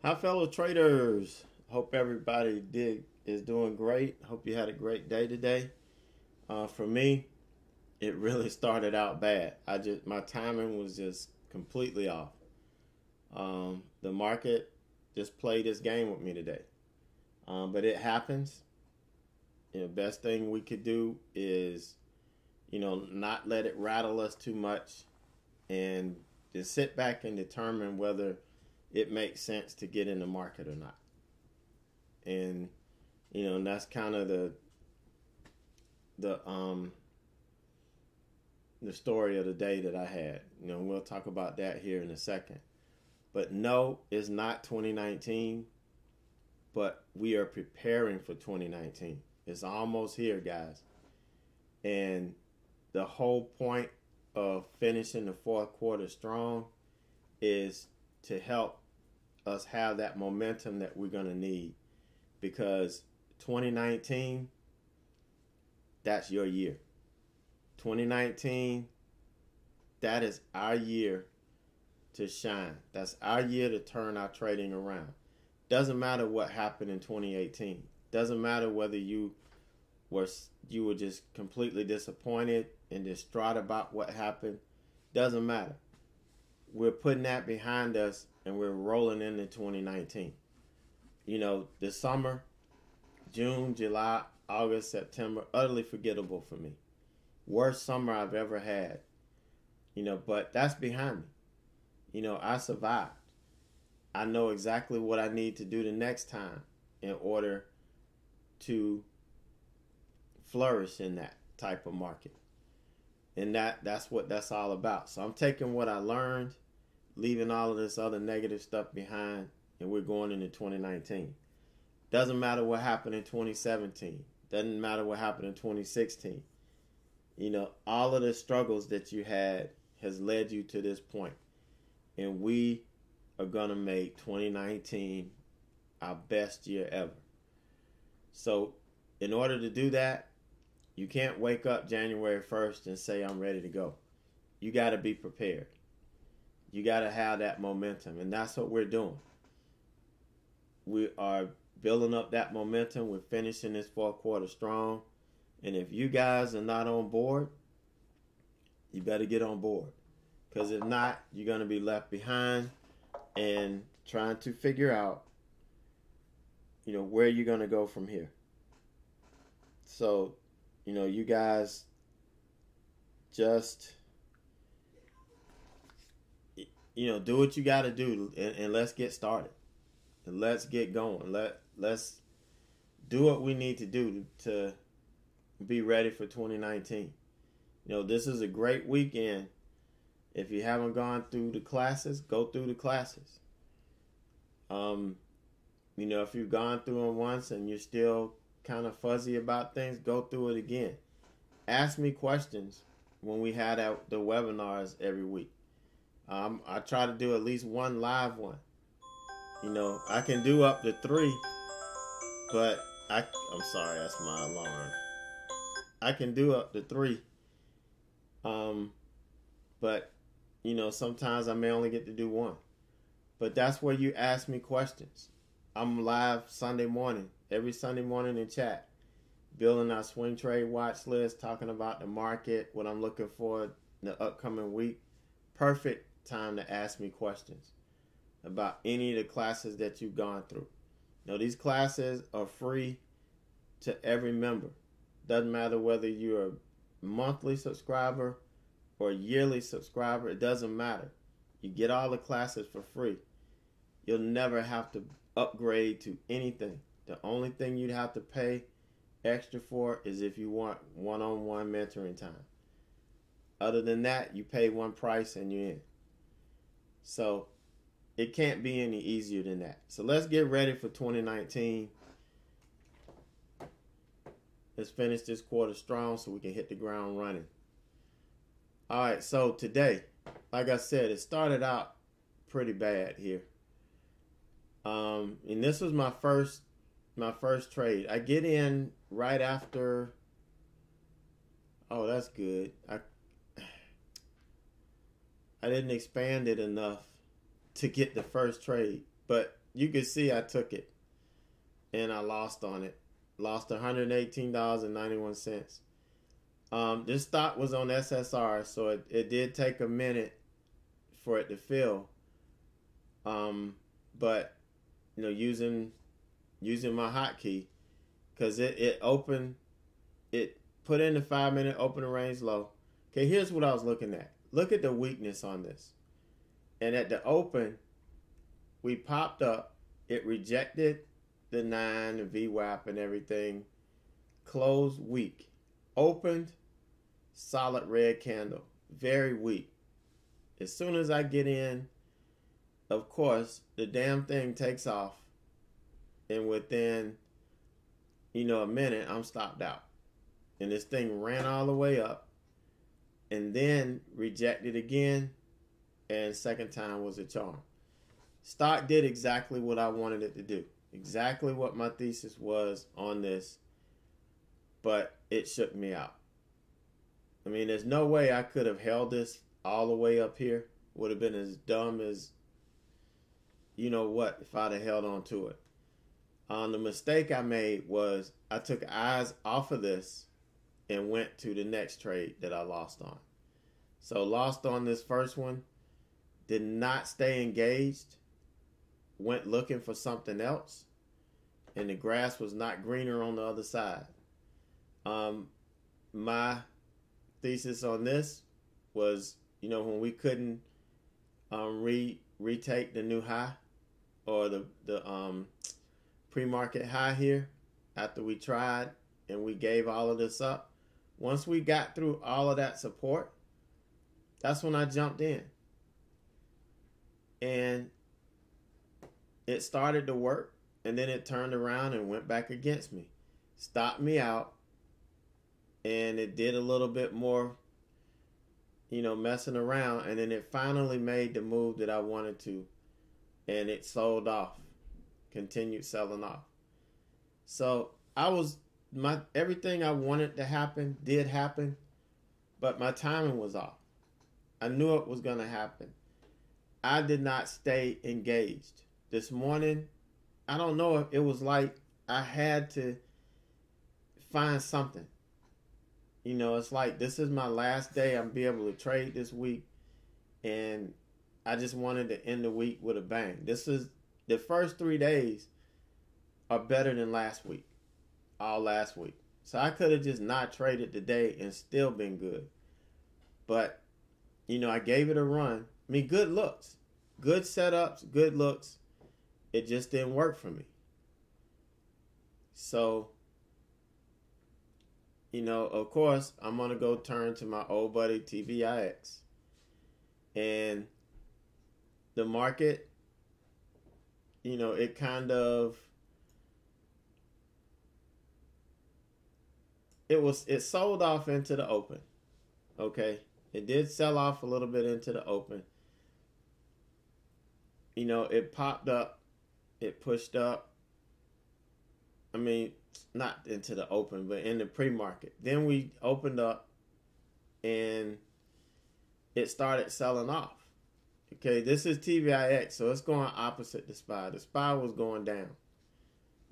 Hi, fellow traders. Hope everybody is doing great. Hope you had a great day today. For me, it really started out bad. My timing was just completely off. The market just played this game with me today. But it happens. Best thing we could do is, not let it rattle us too much, and just sit back and determine whether it makes sense to get in the market or not. And and that's kind of the the story of the day that I had. We'll talk about that here in a second. But no, it's not 2019, but we are preparing for 2019. It's almost here, guys. And the whole point of finishing the fourth quarter strong is to help us have that momentum that we're going to need, because 2019, that's your year. 2019, that is our year to shine. That's our year to turn our trading around. Doesn't matter what happened in 2018. Doesn't matter whether you were just completely disappointed and distraught about what happened. Doesn't matter. We're putting that behind us and we're rolling into 2019. The summer, June, July, August, September, utterly forgettable for me. Worst summer I've ever had. But that's behind me. I survived. I know exactly what I need to do the next time in order to flourish in that type of market. And that's what that's all about. So I'm taking what I learned, leaving all of this other negative stuff behind, and we're going into 2019. Doesn't matter what happened in 2017. Doesn't matter what happened in 2016. All of the struggles that you had has led you to this point. And we are going to make 2019 our best year ever. So in order to do that, you can't wake up January 1st and say, I'm ready to go. You got to be prepared. You got to have that momentum. And that's what we're doing. We are building up that momentum. We're finishing this fourth quarter strong. And if you guys are not on board, you better get on board. Because if not, you're going to be left behind and trying to figure out, where you're going to go from here. So, you guys just, do what you got to do, and let's get started. And let's get going. Let's do what we need to do to be ready for 2019. This is a great weekend. If you haven't gone through the classes, go through the classes. If you've gone through them once and you're still kind of fuzzy about things, go through it again. Ask me questions when we had the webinars every week. I try to do at least one live one. I can do up to 3, but I'm sorry, that's my alarm. I can do up to 3. But sometimes I may only get to do 1. But that's where you ask me questions. I'm live Sunday morning, every Sunday morning in chat, building our swing trade watch list, talking about the market, what I'm looking for in the upcoming week. Perfect time to ask me questions about any of the classes that you've gone through. These classes are free to every member. Doesn't matter whether you're a monthly subscriber or a yearly subscriber. It doesn't matter. You get all the classes for free. You'll never have to upgrade to anything. The only thing you'd have to pay extra for is if you want one-on-one mentoring time. Other than that, you pay one price and you're in. So it can't be any easier than that. So let's get ready for 2019. Let's finish this quarter strong so we can hit the ground running. All right, so today, like I said, it started out pretty bad here. And this was my first trade. I get in right after. Oh, that's good. I didn't expand it enough to get the first trade, but you could see I took it and I lost on it. Lost $118.91. This stock was on SSR, so it did take a minute for it to fill. But using my hotkey, because it opened, it put in the 5-minute opening range low. Okay, here's what I was looking at. Look at the weakness on this. And at the open, we popped up. It rejected the 9, the VWAP and everything. Closed weak. Opened, solid red candle. Very weak. As soon as I get in, of course, the damn thing takes off. And within, a minute, I'm stopped out. And this thing ran all the way up. And then rejected again. And second time was a charm. Stock did exactly what I wanted it to do. Exactly what my thesis was on this. But it shook me out. I mean, there's no way I could have held this all the way up here. Would have been as dumb as, if I'd have held on to it. The mistake I made was I took eyes off of this and went to the next trade that I lost on. So lost on this first one. Did not stay engaged. Went looking for something else. And the grass was not greener on the other side. My thesis on this was, when we couldn't retake the new high or the pre-market high here after we tried and we gave all of this up. Once we got through all of that support, that's when I jumped in. And it started to work, and then it turned around and went back against me. Stopped me out, and it did a little bit more, messing around, and then it finally made the move that I wanted to, and it sold off, continued selling off. So everything I wanted to happen did happen, but my timing was off. I knew it was going to happen. I did not stay engaged. This morning, I don't know if it was like I had to find something. It's like this is my last day. I'm be able to trade this week. And I just wanted to end the week with a bang. This is the first 3 days are better than last week. All last week. So I could have just not traded today and still been good. But, I gave it a run. I mean, good looks. Good setups, good looks. It just didn't work for me. So, of course, I'm going to go turn to my old buddy TVIX. And the market, it kind of, it sold off into the open. Okay. It did sell off a little bit into the open. It popped up. It pushed up. I mean, not into the open, but in the pre-market. Then we opened up and it started selling off. Okay, this is TVIX, so it's going opposite the SPY. The SPY was going down.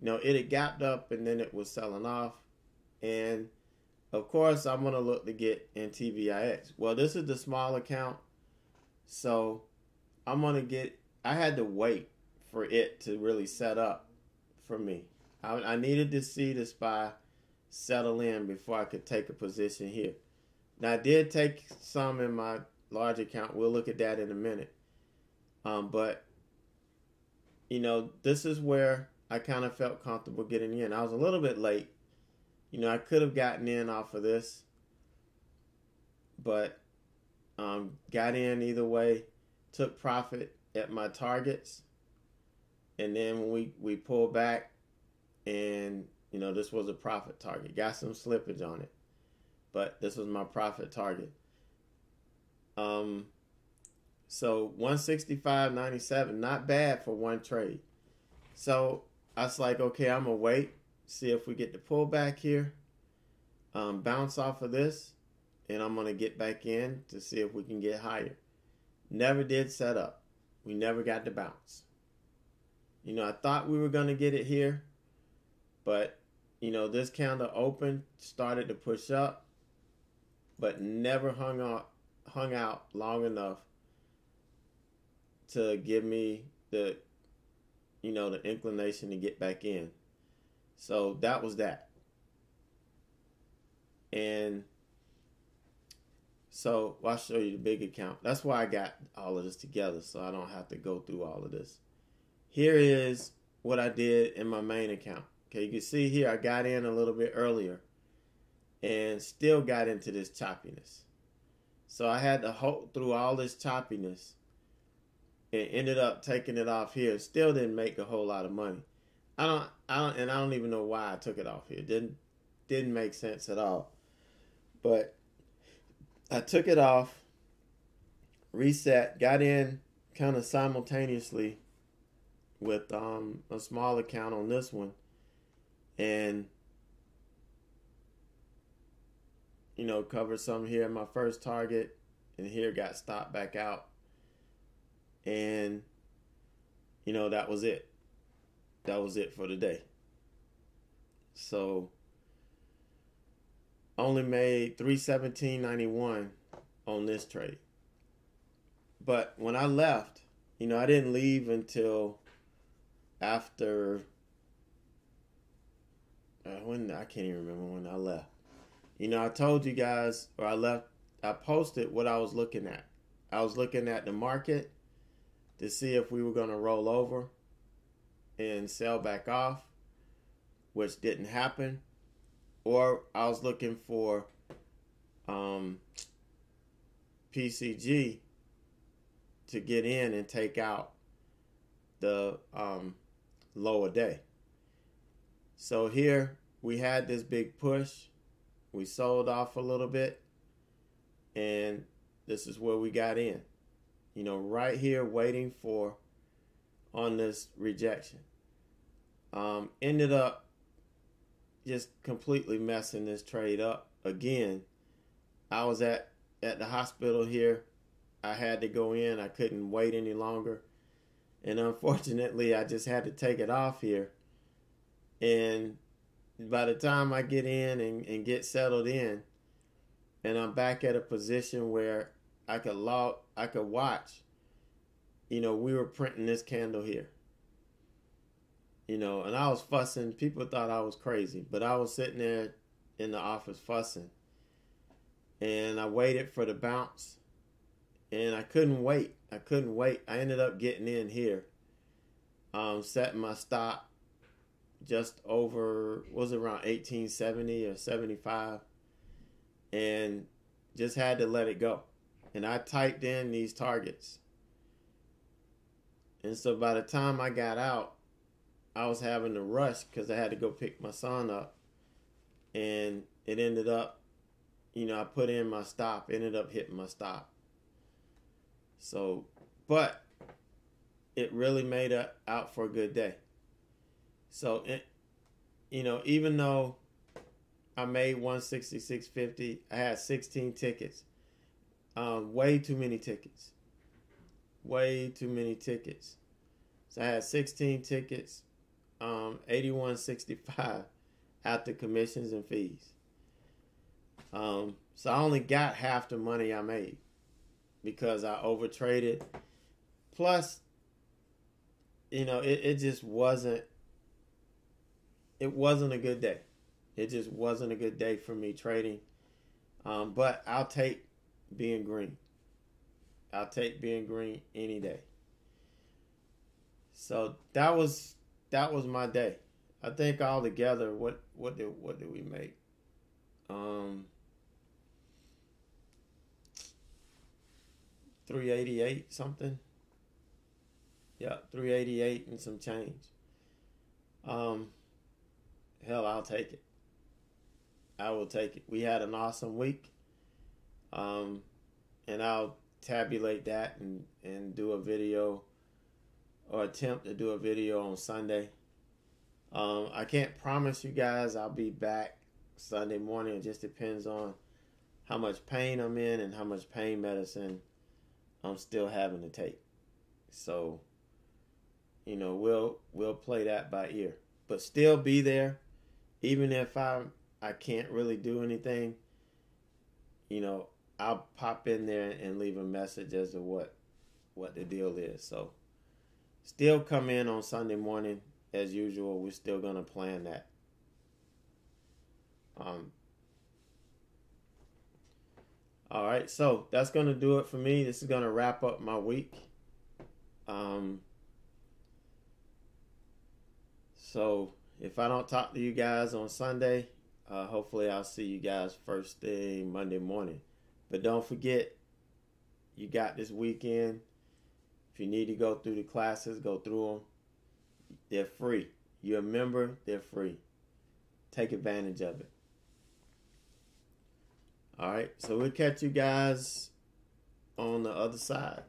It had gapped up and then it was selling off. And of course, I'm going to look to get in TVIX. Well, this is the small account. So I'm going to get, I had to wait for it to really set up for me. I needed to see the SPY settle in before I could take a position here. Now, I did take some in my large account. We'll look at that in a minute. But, this is where I kind of felt comfortable getting in. I was a little bit late. I could have gotten in off of this, but got in either way, took profit at my targets, and then when we pulled back, and this was a profit target. Got some slippage on it, but this was my profit target. So 165.97, not bad for one trade. So I was like, okay, I'm gonna wait. See if we get the pullback here, bounce off of this, and I'm going to get back in to see if we can get higher. Never did set up. We never got the bounce. I thought we were going to get it here, but, this candle opened, started to push up, but never hung out long enough to give me the inclination to get back in. So that was that. And so I'll show you the big account. That's why I got all of this together, so I don't have to go through all of this. Here is what I did in my main account. Okay, you can see here I got in a little bit earlier and still got into this choppiness. So I had to hold through all this choppiness and ended up taking it off here. Still didn't make a whole lot of money. I don't even know why I took it off here. Didn't make sense at all. But I took it off, reset, got in kind of simultaneously with a small account on this one, and covered some here in my first target, and here got stopped back out, and that was it. That was it for the day. So only made $317.91 on this trade. But when I left, I didn't leave until after when I can't even remember when I left. I told you guys, or I posted what I was looking at. I was looking at the market to see if we were going to roll over and sell back off, which didn't happen. Or I was looking for PCG to get in and take out the lower day. So here we had this big push. We sold off a little bit, and this is where we got in. Right here waiting for on this rejection. Ended up just completely messing this trade up again. I was at the hospital here. I had to go in. I couldn't wait any longer. And unfortunately, I just had to take it off here. And by the time I get in and get settled in, and I'm back at a position where I could watch, we were printing this candle here. And I was fussing. People thought I was crazy, but I was sitting there in the office fussing. And I waited for the bounce, and I couldn't wait. I ended up getting in here, setting my stop just over, was it around 1870 or 75, and just had to let it go. And I typed in these targets. And so by the time I got out, I was having to rush because I had to go pick my son up. And it ended up, I put in my stop, ended up hitting my stop. So, but it really made out for a good day. So, even though I made 166.50, I had 16 tickets. Way too many tickets. So I had 16 tickets, 81.65 after commissions and fees. So I only got half the money I made because I overtraded. Plus, it just wasn't. It wasn't a good day. It just wasn't a good day for me trading. But I'll take being green. I'll take being green any day. So that was my day. I think all together, what did we make? 388 something. Yeah, 388 and some change. Hell, I'll take it. I will take it. We had an awesome week. And I'll tabulate that and do a video, or attempt to do a video on Sunday. I can't promise you guys I'll be back Sunday morning. It just depends on how much pain I'm in and how much pain medicine I'm still having to take. So we'll play that by ear. But still be there, even if I can't really do anything. I'll pop in there and leave a message as to what the deal is. So still come in on Sunday morning as usual. We're still gonna plan that. All right, so that's gonna do it for me. This is gonna wrap up my week. So if I don't talk to you guys on Sunday, hopefully I'll see you guys first thing Monday morning. But don't forget, you got this weekend. If you need to go through the classes, go through them. They're free. You're a member, they're free. Take advantage of it. All right, so we'll catch you guys on the other side.